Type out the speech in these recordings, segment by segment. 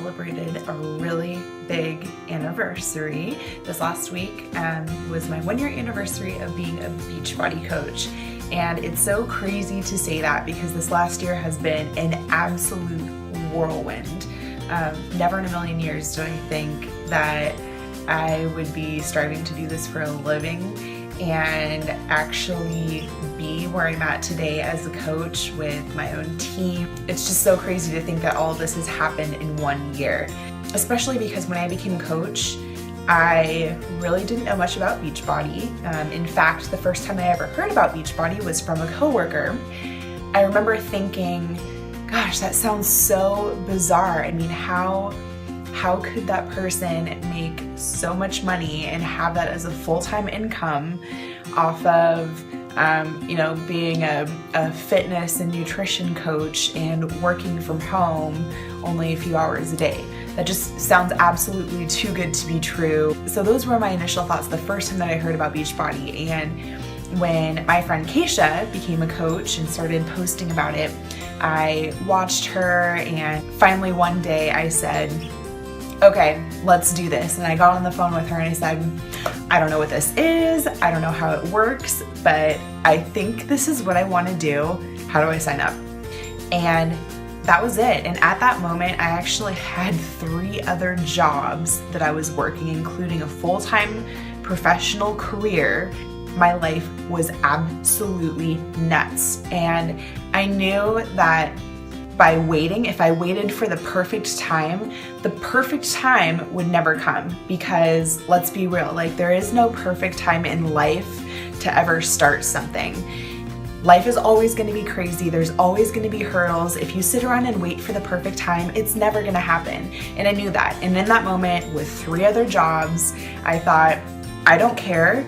celebrated a really big anniversary. This last week was my 1-year anniversary of being a Beachbody coach. And it's so crazy to say that because this last year has been an absolute whirlwind. Never in a million years do I think that I would be striving to do this for a living and actually be where I'm at today as a coach with my own team. It's just so crazy to think that all of this has happened in 1 year, especially because when I became a coach, I really didn't know much about Beachbody. In fact, the first time I ever heard about Beachbody was from a coworker. I remember thinking, gosh, that sounds so bizarre. I mean, how could that person make so much money and have that as a full-time income off of being a fitness and nutrition coach and working from home only a few hours a day? That just sounds absolutely too good to be true. So those were my initial thoughts the first time that I heard about Beachbody. And when my friend Keisha became a coach and started posting about it, I watched her, and finally one day I said, okay, let's do this. And I got on the phone with her and I said, I don't know what this is, I don't know how it works, but I think this is what I want to do. How do I sign up? And that was it. And at that moment, I actually had 3 other jobs that I was working, including a full-time professional career. My life was absolutely nuts. And I knew that by waiting, if I waited for the perfect time would never come, because let's be real, like there is no perfect time in life to ever start something. Life is always going to be crazy. There's always going to be hurdles. If you sit around and wait for the perfect time, it's never going to happen. And I knew that. And in that moment, with 3 other jobs, I thought, I don't care.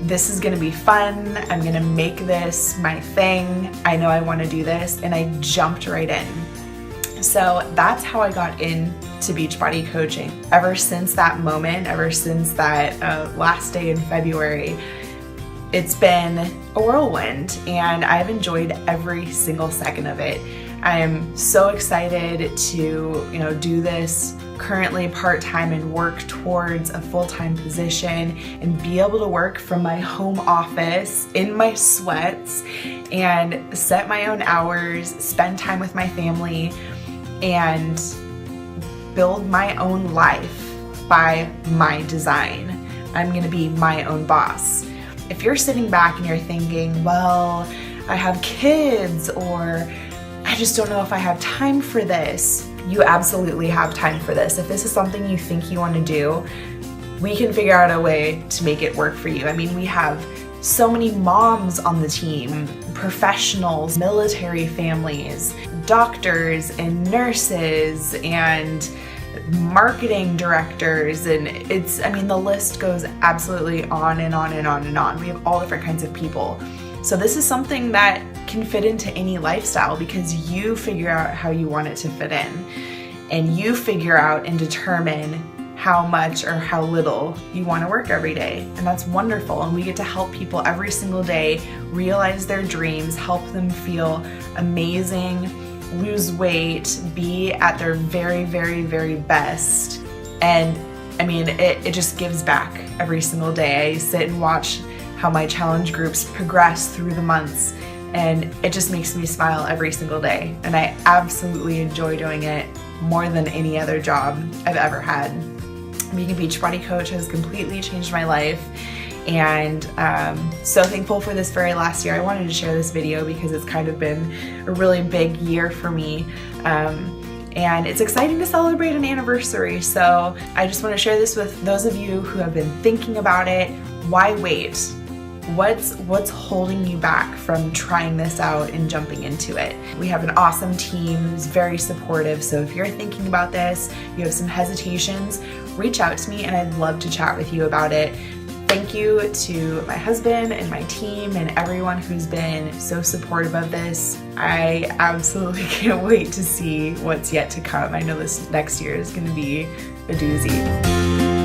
This is going to be fun. I'm going to make this my thing. I know I want to do this. And I jumped right in. So that's how I got into Beachbody coaching. Ever since that moment, ever since that last day in February, it's been a whirlwind, and I've enjoyed every single second of it. I am so excited to, do this currently part-time and work towards a full-time position and be able to work from my home office in my sweats and set my own hours, spend time with my family, and build my own life by my design. I'm gonna be my own boss. If you're sitting back and you're thinking, well, I have kids, or I just don't know if I have time for this, you absolutely have time for this. If this is something you think you want to do, we can figure out a way to make it work for you. I mean, we have so many moms on the team, professionals, military families, doctors and nurses, and marketing directors, and the list goes absolutely on and on and on and on. We have all different kinds of people. So this is something that can fit into any lifestyle because you figure out how you want it to fit in, and you figure out and determine how much or how little you want to work every day. And that's wonderful. And we get to help people every single day realize their dreams, help them feel amazing, lose weight, be at their very, very, very best. And it just gives back every single day. I sit and watch how my challenge groups progress through the months, and it just makes me smile every single day. And I absolutely enjoy doing it more than any other job I've ever had. Being a Beachbody coach has completely changed my life, and so thankful for this very last year. I wanted to share this video because it's kind of been a really big year for me, and it's exciting to celebrate an anniversary. So I just want to share this with those of you who have been thinking about it. Why wait? What's holding you back from trying this out and jumping into it? We have an awesome team who's very supportive. So if you're thinking about this, you have some hesitations, reach out to me and I'd love to chat with you about it. Thank you to my husband and my team and everyone who's been so supportive of this. I absolutely can't wait to see what's yet to come. I know this next year is going to be a doozy.